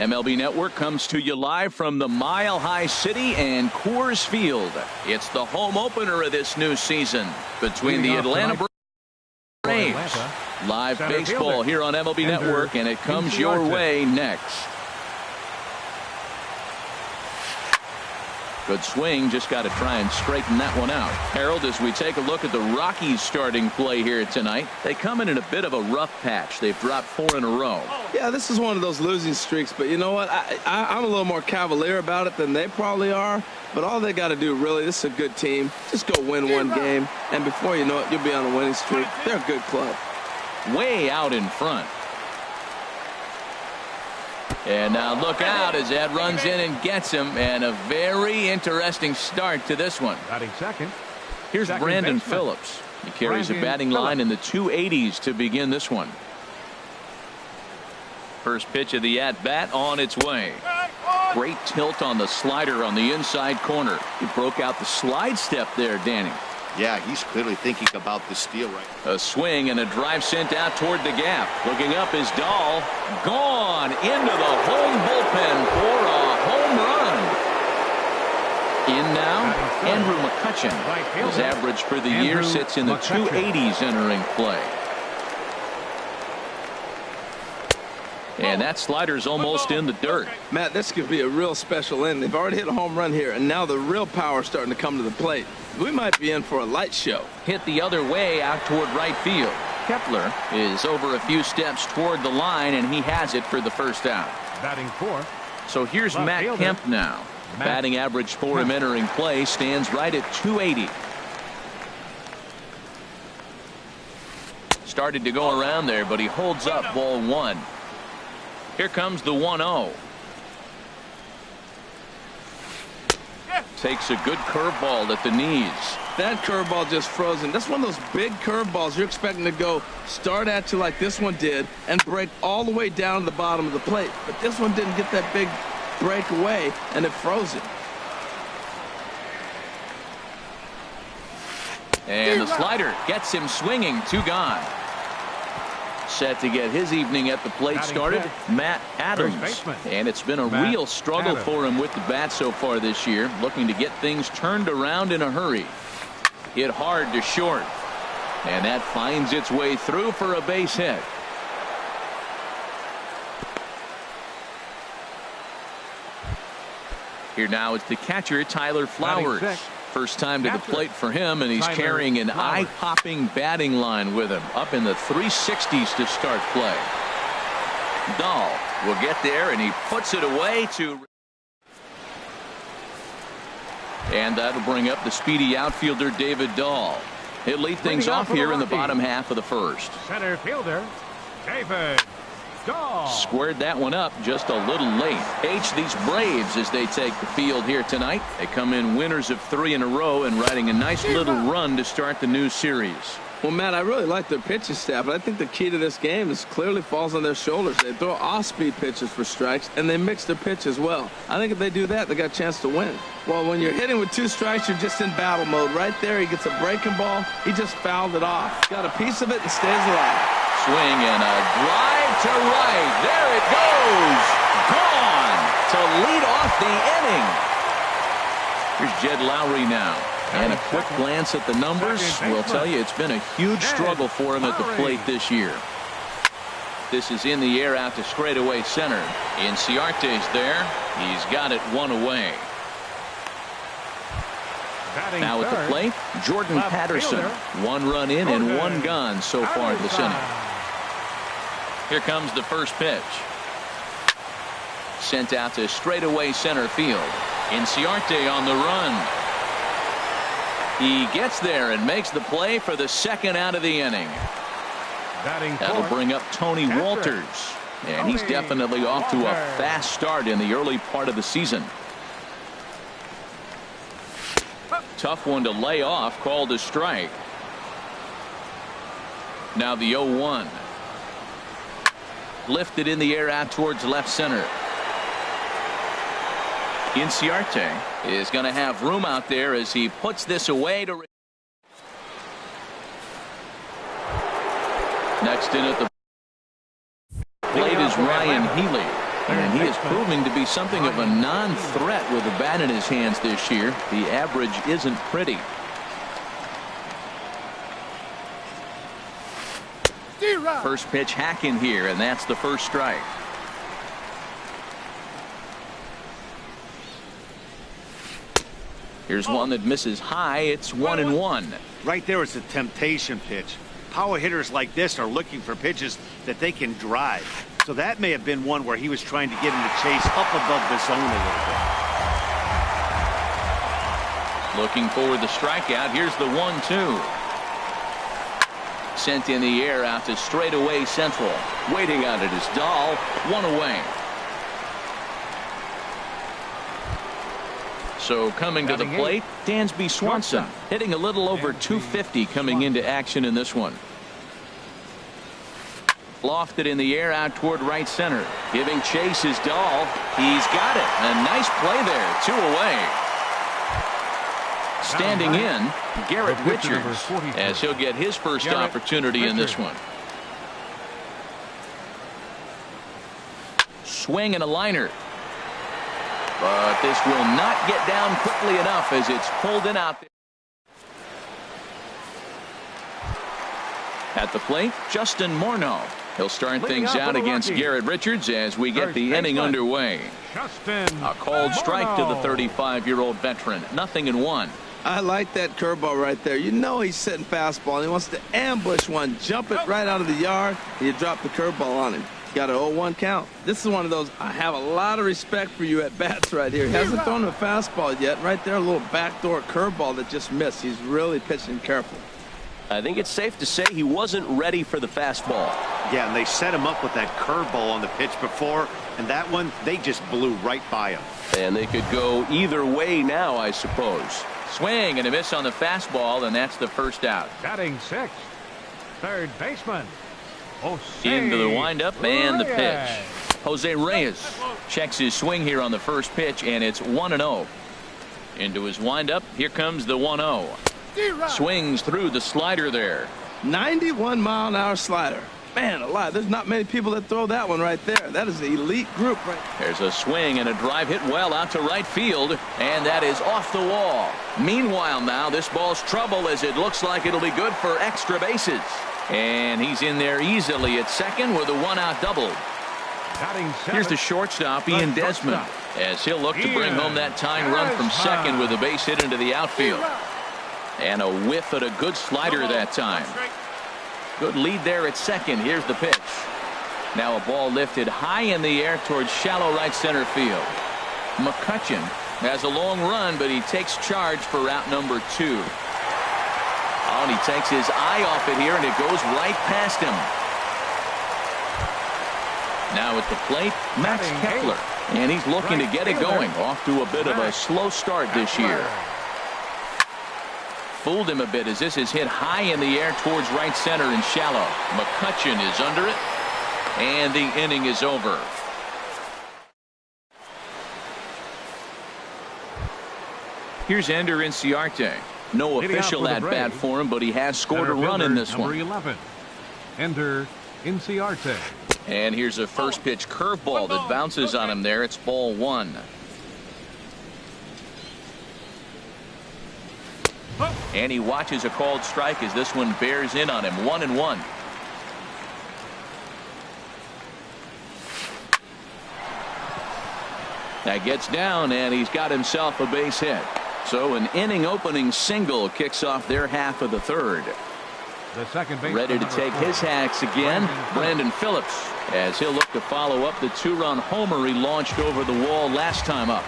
MLB Network comes to you live from the Mile High City and Coors Field. It's the home opener of this new season between the Atlanta Braves. Live baseball here on MLB Network, and it comes your way next. Good swing, just got to try and straighten that one out. Harold, as we take a look at the Rockies starting play here tonight, they come in a bit of a rough patch. They've dropped 4 in a row. Yeah, this is one of those losing streaks, but you know what? I'm a little more cavalier about it than they probably are, but all they got to do, really, this is a good team. Just go win one game, and before you know it, you'll be on a winning streak. They're a good club. Way out in front. And now look out as that runs in and gets him, and a very interesting start to this one. Batting second. Here's Brandon Phillips. He carries a batting line in the 280s to begin this one. First pitch of the at-bat on its way. Great tilt on the slider on the inside corner. He broke out the slide step there, Danny. Yeah, he's clearly thinking about the steal right now. A swing and a drive sent out toward the gap. Looking up is Dahl. Gone into the home bullpen for a home run. In now, Andrew McCutchen. His average for the year sits in the 280s entering play. And that slider's almost in the dirt. Matt, this could be a real special inning. They've already hit a home run here, and now the real power is starting to come to the plate. We might be in for a light show. Hit the other way out toward right field. Kepler is over a few steps toward the line, and he has it for the first out. Batting fourth. So here's Matt Kemp now. Batting average for him entering play stands right at 280. Started to go around there, but he holds up ball 1. Here comes the 1-0. Takes a good curveball at the knees. That curveball just frozen. That's one of those big curveballs you're expecting to go start at you like this one did and break all the way down to the bottom of the plate. But this one didn't get that big break away, and it froze it. And the slider gets him swinging. 2 gone. Set to get his evening at the plate started, Matt Adams. And it's been a real struggle for him with the bat so far this year, looking to get things turned around in a hurry. Hit hard to short, and that finds its way through for a base hit. Here now is the catcher, Tyler Flowers. First time to the plate for him, and he's carrying an eye-popping batting line with him, up in the 360s to start play. Dahl will get there, and he puts it away to... And that'll bring up the speedy outfielder, David Dahl. He'll lead things off here in the bottom half of the first. Center fielder, David Dahl. Squared that one up just a little late. These Braves, as they take the field here tonight, they come in winners of 3 in a row and riding a nice little run to start the new series. Well, Matt, I really like their pitching staff, but I think the key to this game is clearly falls on their shoulders. They throw off-speed pitches for strikes, and they mix their pitch as well. I think if they do that, they got a chance to win. Well, when you're hitting with 2 strikes, you're just in battle mode. Right there, he gets a breaking ball. He just fouled it off. Got a piece of it and stays alive. Swing and a drive to right. There it goes. Gone to lead off the inning. Here's Jed Lowry now. And a quick glance at the numbers will tell you it's been a huge struggle for him at the plate this year. This is in the air out to straightaway center. Inciarte's there. He's got it 1 away. Now at the plate, Jordan Patterson. 1 run in and 1 gone so far this inning. Here comes the first pitch. Sent out to straightaway center field. Inciarte on the run. He gets there and makes the play for the 2nd out of the inning. That'll bring up Tony Walters. And he's definitely off to a fast start in the early part of the season. Tough one to lay off, called a strike. Now the 0-1. Lifted in the air out towards left center. Inciarte is going to have room out there as he puts this away to... Next in at the plate is Ryan Healy. And he is proving to be something of a non-threat with the bat in his hands this year. The average isn't pretty. First pitch hacking here, and that's the first strike. Here's one that misses high. It's 1-1. Right there is a temptation pitch. Power hitters like this are looking for pitches that they can drive. So that may have been one where he was trying to get him to chase up above the zone a little bit. Looking for the strikeout. Here's the 1-2. Sent in the air out to straightaway central. Waiting on it is Dahl. One away. So coming to the plate, Dansby Swanson, hitting a little over 250 coming into action in this one. Lofted in the air out toward right center. Giving chase is Dahl. He's got it. A nice play there. 2 away. Standing in, Garrett Richards, as he'll get his first opportunity in this one. Swing and a liner. But this will not get down quickly enough as it's pulled in out there. At the plate, Justin Morneau. He'll start things out against Garrett Richards as we get the inning underway. A called strike to the 35-year-old veteran. 0-1. I like that curveball right there. You know he's sitting fastball, and he wants to ambush one, jump it right out of the yard, and you drop the curveball on him. Got an 0-1 count. This is one of those, I have a lot of respect for you at bats right here. He hasn't thrown a fastball yet. Right there, a little backdoor curveball that just missed. He's really pitching careful. I think it's safe to say he wasn't ready for the fastball. Yeah, and they set him up with that curveball on the pitch before, and that one, they just blew right by him. And they could go either way now, I suppose. Swing and a miss on the fastball, and that's the first out. Batting sixth, third baseman. Into the windup and the pitch. Jose Reyes checks his swing here on the first pitch, and it's 1-0. Into his windup, here comes the 1-0. Swings through the slider there. 91-mile-an-hour slider. Man alive, there's not many people that throw that one right there. That is an elite group right there. There's a swing and a drive hit well out to right field, and that is off the wall. Meanwhile now, this ball's trouble as it looks like it'll be good for extra bases. And he's in there easily at second with a 1-out double. Here's the shortstop, Ian Desmond, as he'll look to bring home that tying run from second with a base hit into the outfield. And a whiff at a good slider that time. Good lead there at second. Here's the pitch. Now a ball lifted high in the air towards shallow right center field. McCutchen has a long run, but he takes charge for route number 2. Oh, and he takes his eye off it here, and it goes right past him. Now at the plate, Max Kepler, and he's looking to get it going. Off to a bit of a slow start this year. Fooled him a bit as this is hit high in the air towards right center and shallow. McCutchen is under it, and the inning is over. Here's Ender Inciarte. No official at bat for him, but he has scored a run in this one. 11, Ender Inciarte. And here's a first pitch curveball that bounces on him there. It's ball 1. And he watches a called strike as this one bears in on him. 1-1. That gets down, and he's got himself a base hit. So an inning opening single kicks off their half of the third. The second base ready to take his hacks again, Brandon Phillips, as he'll look to follow up the 2-run homer he launched over the wall last time up.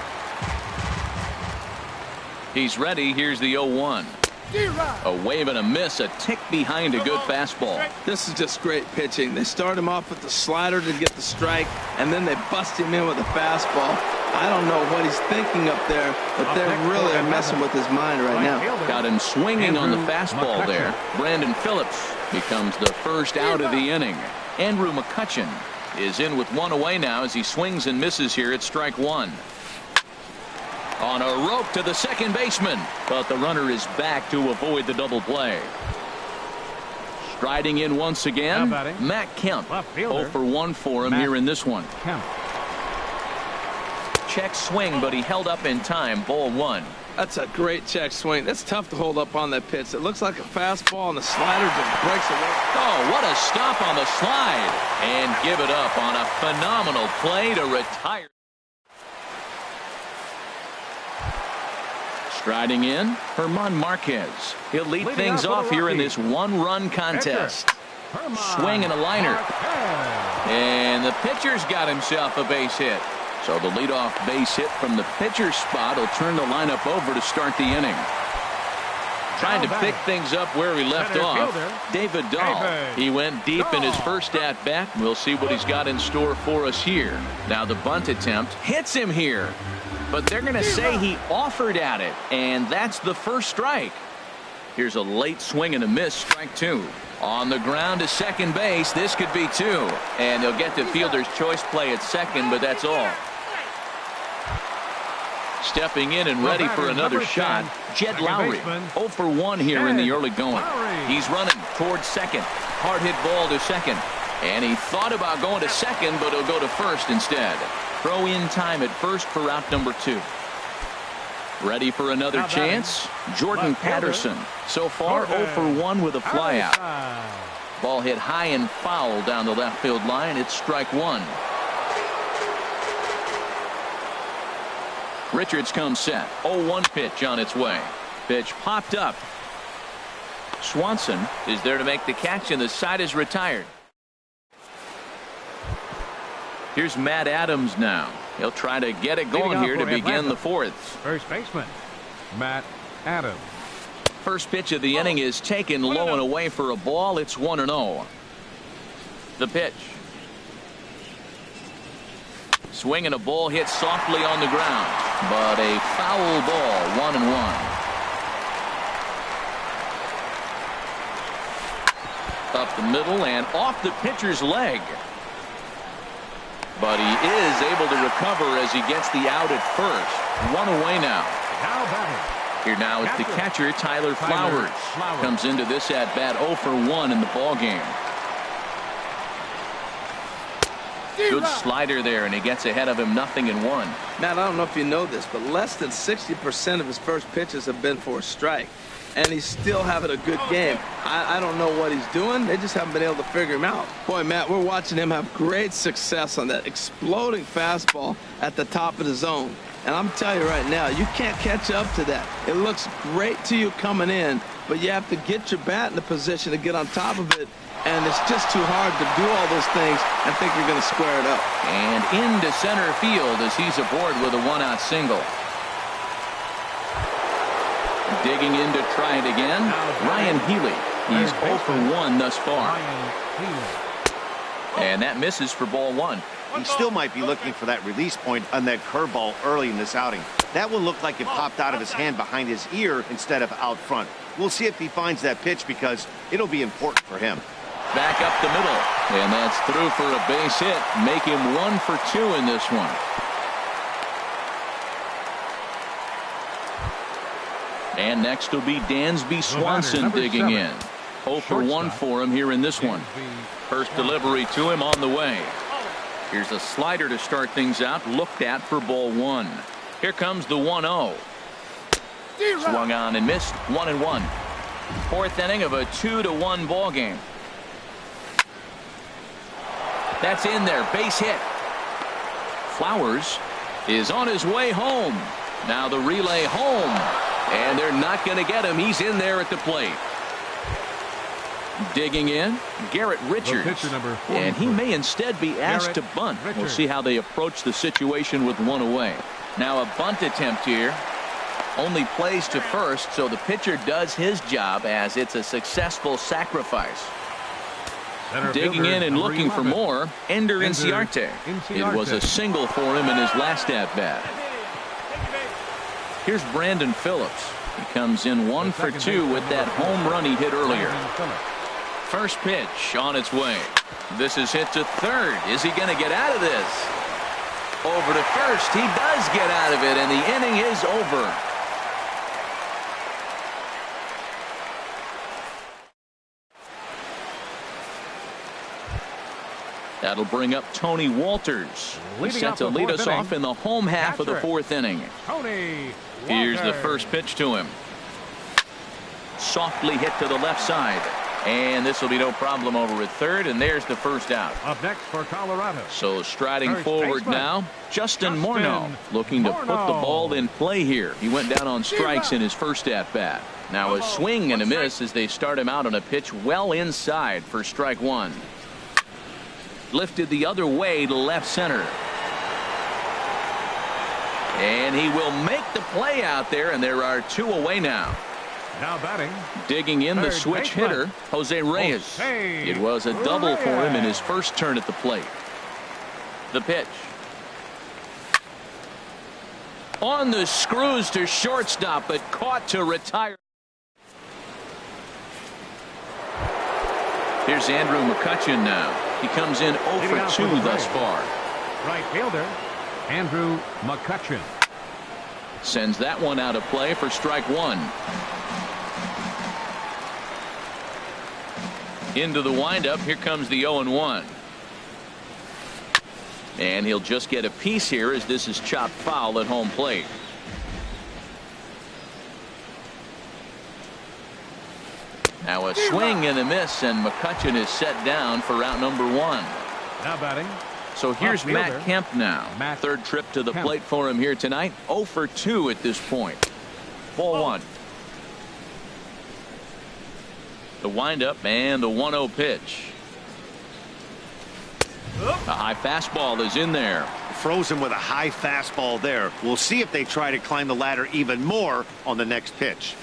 He's ready. Here's the 0-1. A wave and a miss, a tick behind a good fastball. This is just great pitching. They start him off with the slider to get the strike, and then they bust him in with a fastball. I don't know what he's thinking up there, but they really are messing with his mind right now. Got him swinging on the fastball there. Brandon Phillips becomes the first out of the inning. Andrew McCutchen is in with 1 away now as he swings and misses here at strike 1. On a rope to the second baseman, but the runner is back to avoid the double play. Striding in once again, Matt Kemp. 0 for 1 for him here in this one. check swing, but he held up in time. Ball 1. That's a great check swing. That's tough to hold up on that pitch. It looks like a fastball, and the slider just breaks away. Oh, what a stop on the slide. And give it up on a phenomenal play to retire. Striding in, Herman Marquez. He'll lead things off here in this one-run contest. Swing and a liner. And the pitcher's got himself a base hit. So the leadoff base hit from the pitcher's spot will turn the lineup over to start the inning. Trying to pick things up where he left off, David Dahl. He went deep in his first at-bat. We'll see what he's got in store for us here. Now the bunt attempt hits him here. But they're going to say he offered at it, and that's the first strike. Here's a late swing and a miss, strike 2. On the ground to second base, this could be 2. And they'll get the fielder's choice play at second, but that's all. Stepping in and ready for another shot, Jed Lowry. 0 for 1 here in the early going. He's running towards second. Hard hit ball to second. And he thought about going to second, but he'll go to first instead. Throw in time at first for out number 2. Ready for another chance? Jordan Patterson. So far 0 for 1 with a flyout. Ball hit high and foul down the left field line. It's strike 1. Richards comes set. 0-1 pitch on its way. Pitch popped up. Swanson is there to make the catch, and the side is retired. Here's Matt Adams now. He'll try to get it going here to begin the 4th. First baseman, Matt Adams. First pitch of the inning is taken low and away for a ball. It's 1-0. The pitch. Swing and a ball hit softly on the ground, but a foul ball. 1-1. Up the middle and off the pitcher's leg. But he is able to recover as he gets the out at first. 1 away now. Here now is the catcher, Tyler Flowers. Comes into this at bat 0 for 1 in the ball game. Good slider there, and he gets ahead of him 0-1. Matt, I don't know if you know this, but less than 60% of his first pitches have been for a strike. And he's still having a good game. I don't know what he's doing. They just haven't been able to figure him out. Boy, Matt, we're watching him have great success on that exploding fastball at the top of the zone. And I'm telling you right now, you can't catch up to that. It looks great to you coming in, but you have to get your bat in the position to get on top of it. And it's just too hard to do all those things and think you're going to square it up. And into center field as he's aboard with a 1-out single. Digging in to try it again, Ryan Healy. He's 0 for 1 thus far. And that misses for ball 1. He still might be looking for that release point on that curveball early in this outing. That one looked like it popped out of his hand behind his ear instead of out front. We'll see if he finds that pitch because it'll be important for him. Back up the middle, and that's through for a base hit. Make him 1 for 2 in this one. And next will be Dansby Swanson digging in. 0 for 1 for him here in this one. First delivery to him on the way. Here's a slider to start things out, looked at for ball 1. Here comes the 1-0. Swung on and missed. 1-1. 4th inning of a 2-1 ball game. That's in there. Base hit. Flowers is on his way home. Now the relay home. And they're not going to get him. He's in there at the plate. Digging in, Garrett Richards. And he may instead be asked to bunt. We'll see how they approach the situation with 1 away. Now a bunt attempt here. Only plays to first, so the pitcher does his job as it's a successful sacrifice. Digging in and looking for more, Ender Inciarte. It was a single for him in his last at-bat. Here's Brandon Phillips. He comes in 1 for 2 with that home run he hit earlier. First pitch on its way. This is hit to third. Is he going to get out of this? Over to first. He does get out of it, and the inning is over. That'll bring up Tony Walters. He's set to lead us off in the home half of the fourth inning. Here's the first pitch to him. Softly hit to the left side. And this will be no problem over at third, and there's the first out. Up next for Colorado. So striding First forward baseman, now, Justin Morneau, looking to put the ball in play here. He went down on strikes in his first at-bat. Now a swing and a miss as they start him out on a pitch well inside for strike one. Lifted the other way to left center. And he will make the play out there, and there are two away now. Now batting. Digging in the third switch baseman, hitter, Jose Reyes. It was a double for him in his first turn at the plate. The pitch. On the screws to shortstop, but caught to retire. Here's Andrew McCutchen now. He comes in 0 for 2 thus far. Right fielder, Andrew McCutchen. Sends that one out of play for strike one. Into the windup. Here comes the 0-1. And he'll just get a piece here as this is chopped foul at home plate. Now a swing and a miss, and McCutchen is set down for route number one. Now batting. So here's Matt Kemp now. Third trip to the plate for him here tonight. 0 for 2 at this point. Ball one. The windup and the 1-0 pitch. A high fastball is in there. Frozen with a high fastball there. We'll see if they try to climb the ladder even more on the next pitch.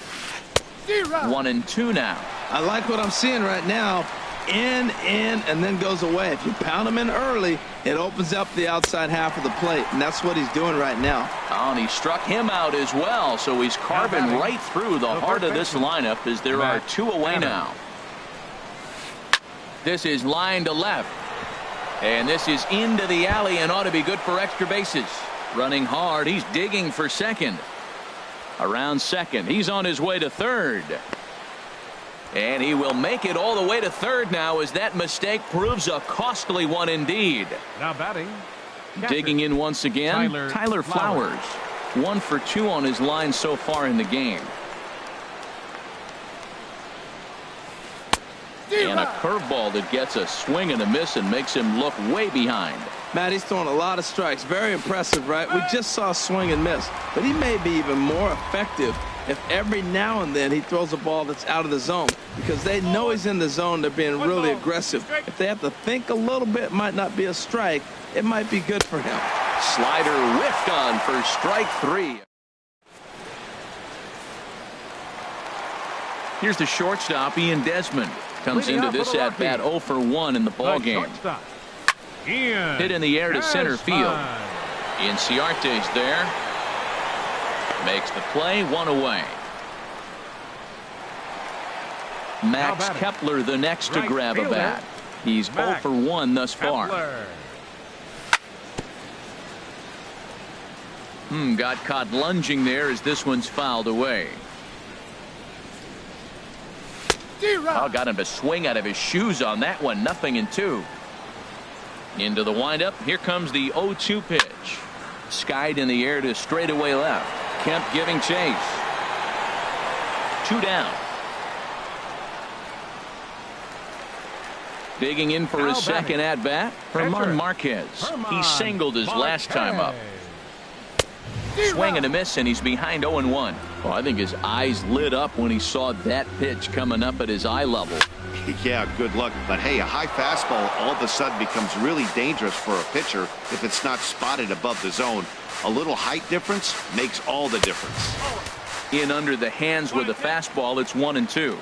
1-2 now. I like what I'm seeing right now. In, and then goes away. If you pound him in early, it opens up the outside half of the plate, and that's what he's doing right now. Oh, and he struck him out as well, so he's carving right through the heart of this lineup as there are two away now. This is line to left, and this is into the alley and ought to be good for extra bases. Running hard, he's digging for second. Around second, he's on his way to third. And he will make it all the way to third now as that mistake proves a costly one indeed. Now batting. Digging in once again, Tyler Flowers. 1 for 2 on his line so far in the game. And a curveball that gets a swing and a miss and makes him look way behind. Matt, he's throwing a lot of strikes. Very impressive, right? We just saw a swing and miss, but he may be even more effective if every now and then he throws a ball that's out of the zone, because they know he's in the zone. They're being really aggressive. If they have to think a little bit, it might not be a strike. It might be good for him. Slider whiffed on for strike 3. Here's the shortstop, Ian Desmond. Comes into this at bat 0 for 1 in the ball game. Hit in the air to center field. Inciarte's there. Makes the play, 1 away. Max Kepler the next to grab a bat. He's 0 for 1 thus far. Got caught lunging there as this one's fouled away. Oh, got him to swing out of his shoes on that one. 0-2. Into the windup. Here comes the 0-2 pitch. Skied in the air to straightaway left. Kemp giving chase. 2 down. Digging in for his second at bat, Herman Marquez. He singled his last time up. Swing and a miss, and he's behind 0-1. Well, I think his eyes lit up when he saw that pitch coming up at his eye level. Yeah, good luck. But hey, a high fastball all of a sudden becomes really dangerous for a pitcher if it's not spotted above the zone. A little height difference makes all the difference. In under the hands with a fastball, it's 1-2.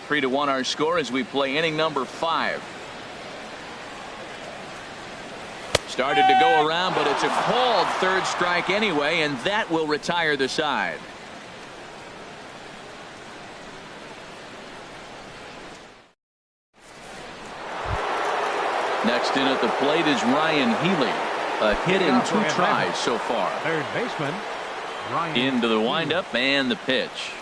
3-1 our score as we play inning number 5. Started to go around, but it's a called third strike anyway, and that will retire the side. Next in at the plate is Ryan Healy. A hit in 2 tries so far. Third baseman, Ryan into the windup and the pitch.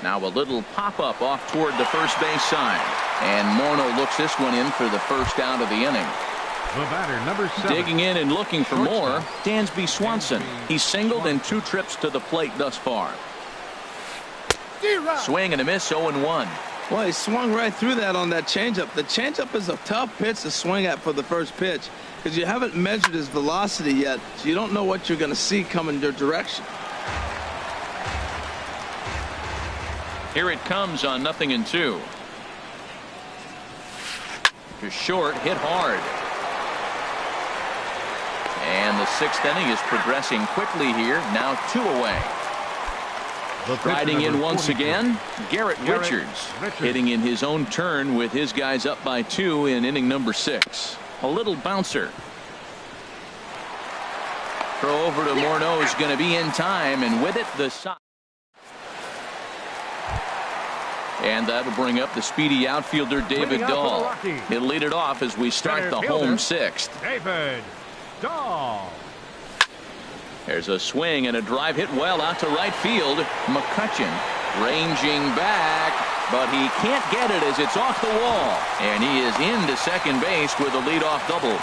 Now a little pop-up off toward the first base side. And Morneau looks this one in for the first out of the inning. The batter, number 7. Digging in and looking for more, Dansby Swanson. He's singled in 2 trips to the plate thus far. Swing and a miss, 0-1. Well, he swung right through that on that changeup. The changeup is a tough pitch to swing at for the first pitch because you haven't measured his velocity yet, so you don't know what you're going to see coming your direction. Here it comes on 0-2. To short, hit hard. And the 6th inning is progressing quickly here. Now 2 away. Riding in once again, Garrett Richards. Hitting in his own turn with his guys up by 2 in inning number 6. A little bouncer. Throw over to Morneau is going to be in time, and with it, the side. And that'll bring up the speedy outfielder David Dahl. He'll lead it off as we start the home 6th. David Dahl. There's a swing and a drive hit well out to right field. McCutchen ranging back, but he can't get it as it's off the wall. And he is into second base with a leadoff double.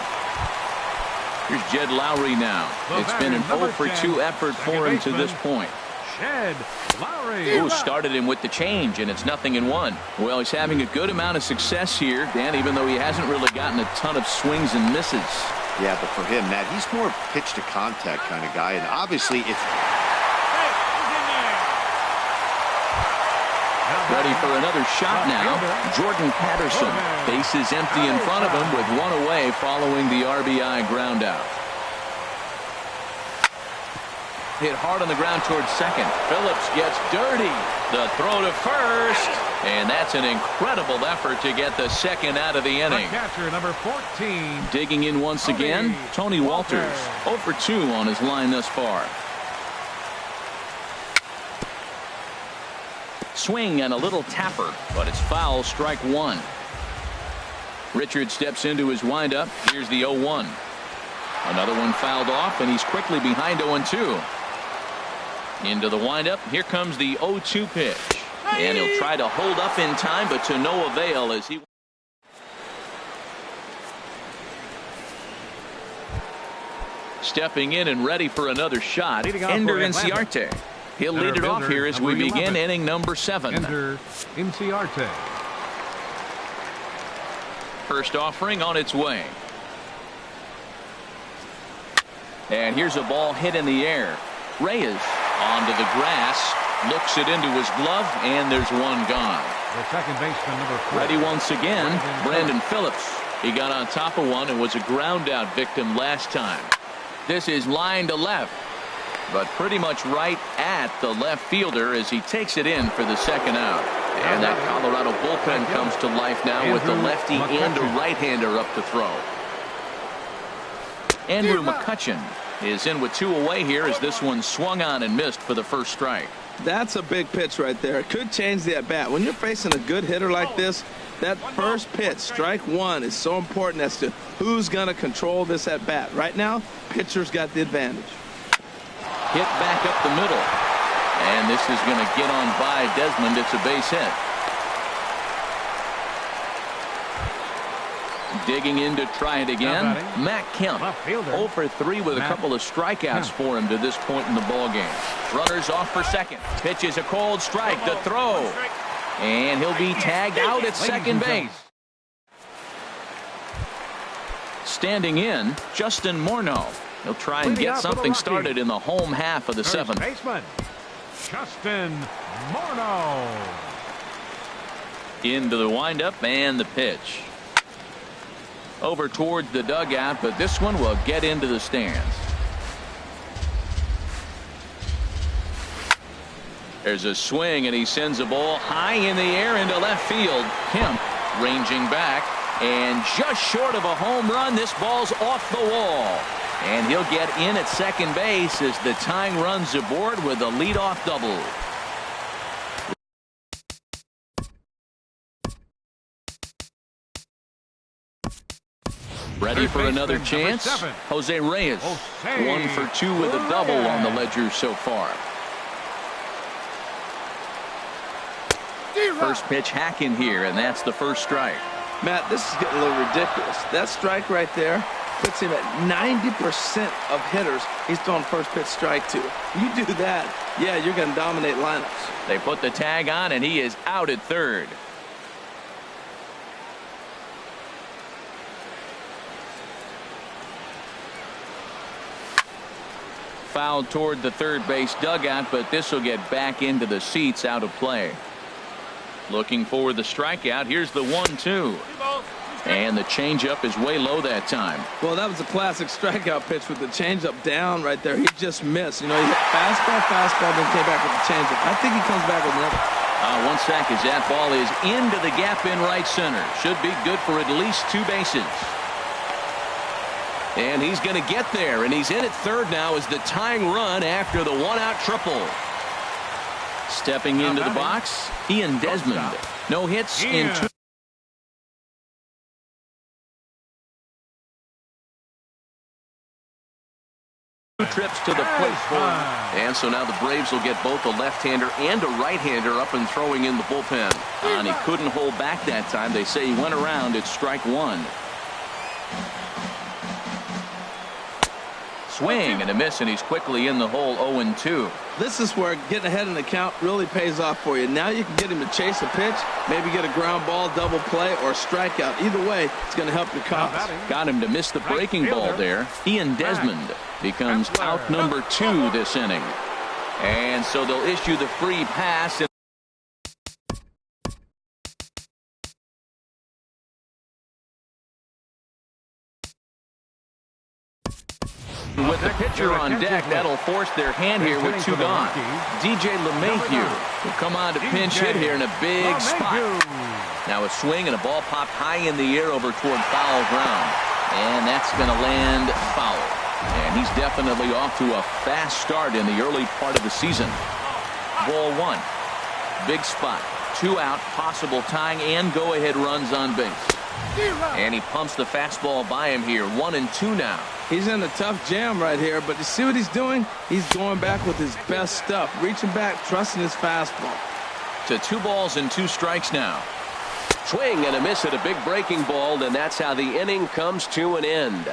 Here's Jed Lowry now. It's been an 0 for 2 effort for him to this point. Jed Lowry. Who started him with the change, and it's 0-1. Well, he's having a good amount of success here, Dan, even though he hasn't really gotten a ton of swings and misses. Yeah, but for him, Matt, he's more pitch to contact kind of guy, and obviously it's ready for another shot now. Jordan Patterson. Base is empty in front of him with 1 away following the RBI ground out. Hit hard on the ground towards second. Phillips gets dirty. The throw to first. And that's an incredible effort to get the second out of the inning. Catcher number 14. Digging in once again, Tony Walters. 0 for 2 on his line thus far. Swing and a little tapper, but it's foul, strike 1. Richard steps into his windup. Here's the 0-1. Another one fouled off, and he's quickly behind 0-2. Into the windup. Here comes the 0-2 pitch. And he'll try to hold up in time, but to no avail as he. Stepping in and ready for another shot, Ender Inciarte. He'll lead it off here as we begin inning number 7. Ender Inciarte. First offering on its way. And here's a ball hit in the air. Reyes onto the grass, looks it into his glove, and there's one gone. The second baseman, number 4. Ready once again, Brandon Phillips. He got on top of one and was a ground out victim last time. This is line to left, but pretty much right at the left fielder as he takes it in for the second out. And that Colorado bullpen comes to life now with the lefty and a right-hander up to throw. Andrew McCutchen is in with 2 away here as this one swung on and missed for the first strike. That's a big pitch right there. It could change the at-bat. When you're facing a good hitter like this, that first pitch, strike 1, is so important as to who's going to control this at-bat. Right now, pitcher's got the advantage. Hit back up the middle. And this is going to get on by Desmond. It's a base hit. Digging in to try it again. Matt Kemp, 0 for 3 with a couple of strikeouts for him to this point in the ballgame. Runners off for second. Pitch is a cold strike. The throw. And he'll be tagged out at second base. Standing in, Justin Morneau. He'll try and get something started in the home half of the 7th. Baseman, Justin Morneau. Into the windup and the pitch. Over towards the dugout, but this one will get into the stands. There's a swing, and he sends a ball high in the air into left field. Kemp ranging back, and just short of a home run, this ball's off the wall. And he'll get in at second base as the tying runs aboard with a leadoff double. Ready for another chance? Jose Reyes. 1 for 2 with a double on the ledger so far. First pitch hacking here, and that's the first strike. Matt, this is getting a little ridiculous. That strike right there puts him at 90% of hitters he's throwing first pitch strike to. You do that, yeah, you're going to dominate lineups. They put the tag on, and he is out at third. Fouled toward the third base dugout, but this will get back into the seats, out of play. Looking for the strikeout. Here's the 1-2. And the changeup is way low that time. Well, that was a classic strikeout pitch with the changeup down right there. He just missed. You know, he hit fastball, then came back with the changeup. I think he comes back with another. 1 sack as that ball is into the gap in right center. Should be good for at least 2 bases. And he's going to get there, and he's in at third now as the tying run after the 1-out triple. Stepping into the box, Ian Desmond. No hits in 2. Trips to the plate for him. And so now the Braves will get both a left-hander and a right-hander up and throwing in the bullpen. And he couldn't hold back that time. They say he went around. It's strike 1. Swing and a miss, and he's quickly in the hole. 0-2. This is where getting ahead in the count really pays off for you. Now you can get him to chase a pitch, maybe get a ground ball, double play, or a strikeout. Either way, it's going to help your cause. Got him to miss the breaking ball there. Ian Desmond becomes out number 2 this inning. And so they'll issue the free pass. With the pitcher on deck, that'll force their hand here with 2 gone. DJ LeMahieu will come on to pinch hit here in a big spot. Now a swing and a ball popped high in the air over toward foul ground. And that's going to land foul. And he's definitely off to a fast start in the early part of the season. Ball 1. Big spot. 2 out, possible tying and go-ahead runs on base. And he pumps the fastball by him here. 1-2 now. He's in a tough jam right here, but you see what he's doing? He's going back with his best stuff. Reaching back, trusting his fastball. To 2 balls and 2 strikes now. Swing and a miss at a big breaking ball, and that's how the inning comes to an end.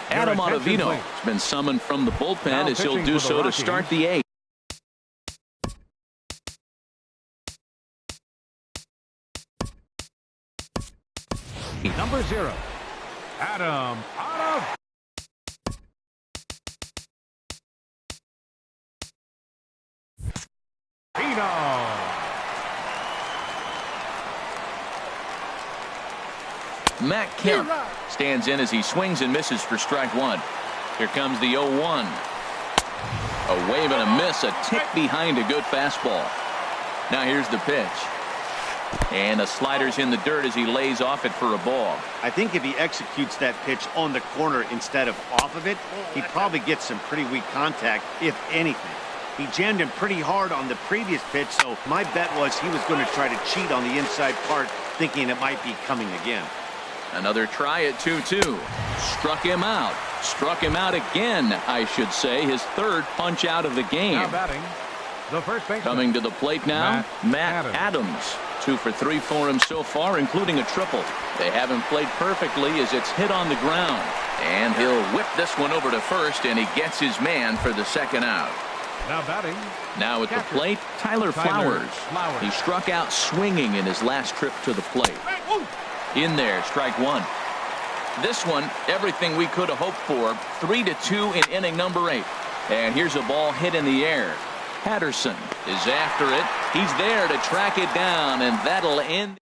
Adam Ottavino has been summoned from the bullpen as he'll do so to start the 8th. Number 0, Adam Ottavino. Matt Kemp stands in as he swings and misses for strike 1. Here comes the 0-1. A wave and a miss, a tick behind a good fastball. Now here's the pitch. And the slider's in the dirt as he lays off it for a ball. I think if he executes that pitch on the corner instead of off of it, he probably gets some pretty weak contact, if anything. He jammed him pretty hard on the previous pitch, so my bet was he was going to try to cheat on the inside part, thinking it might be coming again. Another try at 2-2. Struck him out. Struck him out again, I should say. His 3rd punch out of the game. Now batting, the first baseman. Coming to the plate now, Matt Adams. 2 for 3 for him so far, including a triple. They haven't played perfectly as it's hit on the ground. And he'll whip this one over to first, and he gets his man for the 2nd out. Now batting. Now at the plate, Tyler Flowers. He struck out swinging in his last trip to the plate. In there, strike 1. This one, everything we could have hoped for. 3-2 in inning number 8. And here's a ball hit in the air. Patterson is after it. He's there to track it down, and that'll end.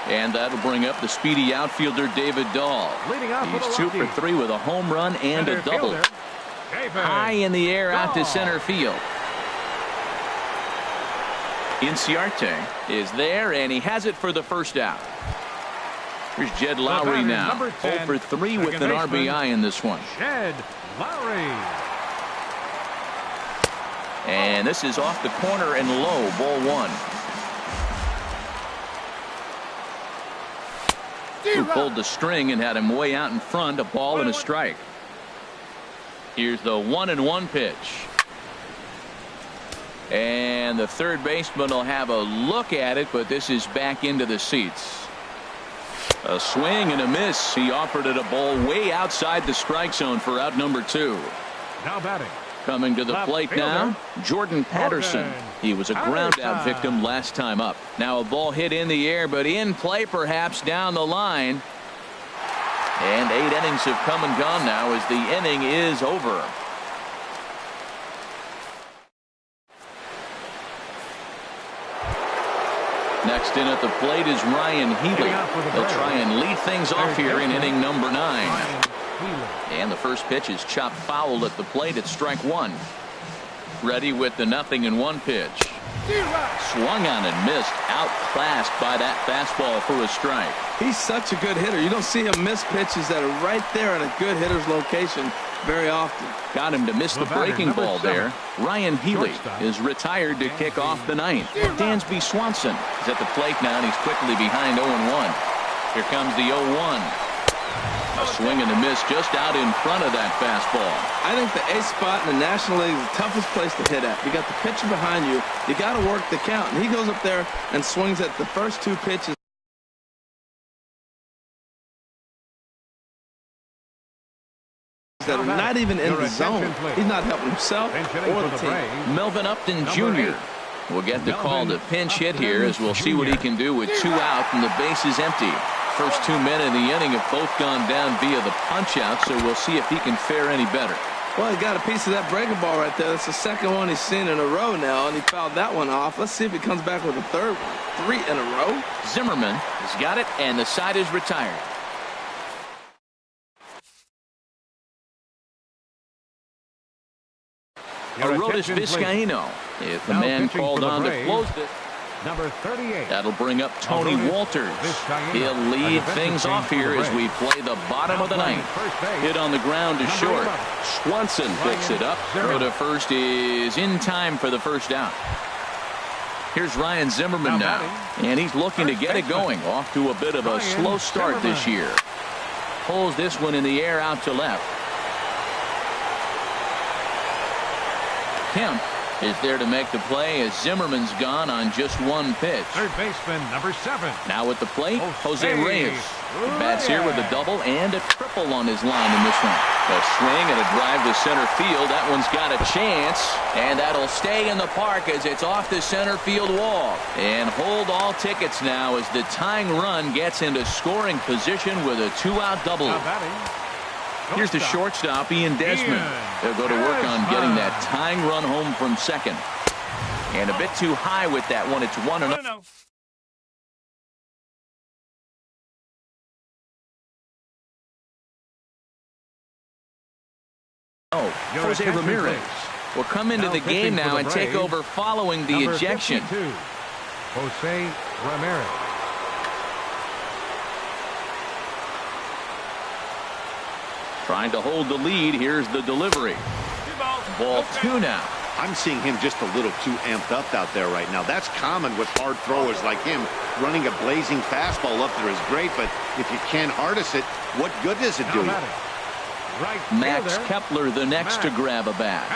And that'll bring up the speedy outfielder David Dahl. He's 2 for 3 with a home run and a double. High in the air out to center field. Inciarte is there, and he has it for the 1st out. Here's Jed Lowry now. 0 for 3 with an RBI in this one. Jed Lowry. And this is off the corner and low, ball one. Who pulled the string and had him way out in front, a ball and a strike. Here's the 1-1 pitch. And the third baseman will have a look at it, but this is back into the seats. A swing and a miss. He offered it a ball way outside the strike zone for out number 2. Now batting. Coming to the plate now, Jordan Patterson. He was a ground out victim last time up. Now a ball hit in the air, but in play perhaps down the line. And 8 innings have come and gone now as the inning is over. Next in at the plate is Ryan Healy. He'll try and lead things off here in inning number 9. And the first pitch is chopped foul at the plate at strike 1. Ready with the 0-1 pitch. Swung on and missed. Outclassed by that fastball for a strike. He's such a good hitter. You don't see him miss pitches that are right there in a good hitter's location very often. Got him to miss the breaking ball there. Ryan Healy is retired to kick off the 9th. Dansby Swanson is at the plate now, and he's quickly behind 0-1. Here comes the 0-1. A swing and a miss just out in front of that fastball. I think the ace spot in the National League is the toughest place to hit at. You got the pitcher behind you. You got to work the count. And he goes up there and swings at the first 2 pitches that are not even in the zone. He's not helping himself or the team. Melvin Upton Jr. will get the call to pinch hit here, as we'll see what he can do with 2 out and the base is empty. First 2 men in the inning have both gone down via the punch-out, so we'll see if he can fare any better. Well, he got a piece of that breaking ball right there. That's the second one he's seen in a row now, and he fouled that one off. Let's see if he comes back with a third one. 3 in a row. Zimmerman has got it, and the side is retired. Arodys Vizcaíno is the man called on to close this. Number 38. That'll bring up Tony Walters. He'll lead things off here as we play the bottom of the 9th. Hit on the ground to short. Swanson picks it up. Throw to first is in time for the first out. Here's Ryan Zimmerman now, and he's looking to get it going. Off to a bit of a slow start this year. Pulls this one in the air out to left. Kemp is there to make the play as Zimmerman's gone on just 1 pitch. Third baseman, number 7. Now at the plate, Jose Reyes. He bats here with a double and a triple on his line in this one. A swing and a drive to center field. That one's got a chance, and that'll stay in the park as it's off the center field wall. And hold all tickets now as the tying run gets into scoring position with a 2-out double. Here's the shortstop, Ian Desmond. They'll go to work on getting that tying run home from second. And a bit too high with that one. It's 1-0. Oh, Jose Ramirez will come into the game now and take over following the ejection. Jose Ramirez. Trying to hold the lead. Here's the delivery. Ball 2 now. I'm seeing him just a little too amped up out there right now. That's common with hard throwers like him. Running a blazing fastball up there is great, but if you can't harness it, what good does it do you? Max Kepler the next to grab a bat.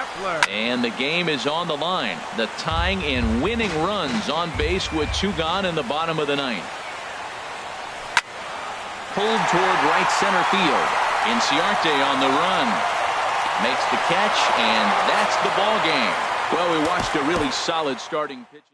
And the game is on the line. The tying and winning runs on base with 2 gone in the bottom of the 9th. Pulled toward right center field. Inciarte on the run. Makes the catch, and that's the ball game. Well, we watched a really solid starting pitch.